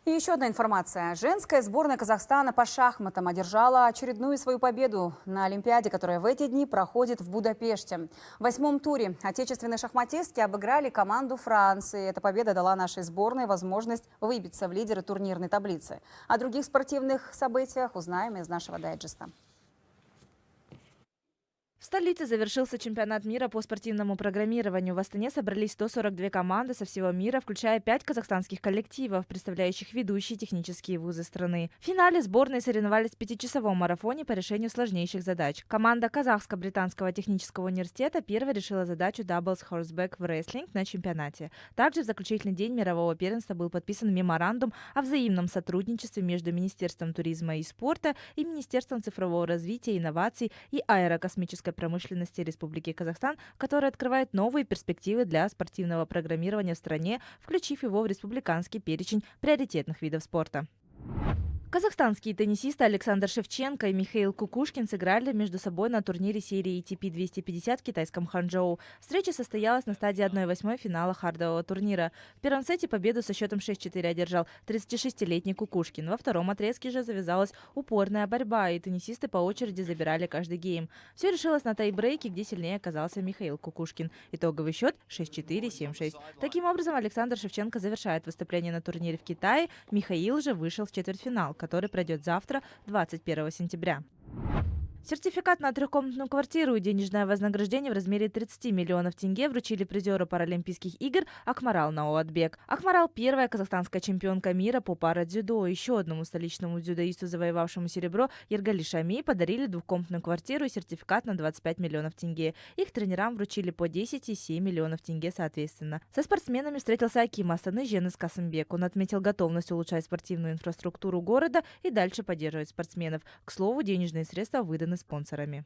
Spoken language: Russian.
И еще одна информация. Женская сборная Казахстана по шахматам одержала очередную свою победу на Олимпиаде, которая в эти дни проходит в Будапеште. В 8-м туре отечественные шахматистки обыграли команду Франции. Эта победа дала нашей сборной возможность выбиться в лидеры турнирной таблицы. О других спортивных событиях узнаем из нашего дайджеста. В столице завершился чемпионат мира по спортивному программированию. В Астане собрались 142 команды со всего мира, включая 5 казахстанских коллективов, представляющих ведущие технические вузы страны. В финале сборные соревновались в 5-часовом марафоне по решению сложнейших задач. Команда Казахско-британского технического университета первой решила задачу Doubles Horseback в рестлинг на чемпионате. Также в заключительный день мирового первенства был подписан меморандум о взаимном сотрудничестве между Министерством туризма и спорта и Министерством цифрового развития, инноваций и аэрокосмической промышленности Республики Казахстан, который открывает новые перспективы для спортивного программирования в стране, включив его в республиканский перечень приоритетных видов спорта. Казахстанские теннисисты Александр Шевченко и Михаил Кукушкин сыграли между собой на турнире серии ATP 250 в китайском Ханчжоу. Встреча состоялась на стадии 1/8 финала хардового турнира. В первом сете победу со счетом 6-4 одержал 36-летний Кукушкин. Во втором отрезке же завязалась упорная борьба, и теннисисты по очереди забирали каждый гейм. Все решилось на тайбрейке, где сильнее оказался Михаил Кукушкин. Итоговый счет 6-4, 7-6. Таким образом, Александр Шевченко завершает выступление на турнире в Китае. Михаил же вышел в четвертьфинал, который пройдет завтра, 21 сентября. Сертификат на трехкомнатную квартиру и денежное вознаграждение в размере 30 миллионов тенге вручили призеру Паралимпийских игр Акмарал Наоатбек. Акмарал – первая казахстанская чемпионка мира по пара-дзюдо. Еще одному столичному дзюдоисту, завоевавшему серебро, Ергали Шами, подарили двухкомнатную квартиру и сертификат на 25 миллионов тенге. Их тренерам вручили по 10 и 7 миллионов тенге соответственно. Со спортсменами встретился аким Астаны Женис Касымбек. Он отметил готовность улучшать спортивную инфраструктуру города и дальше поддерживать спортсменов. К слову, денежные средства выданы спонсорами.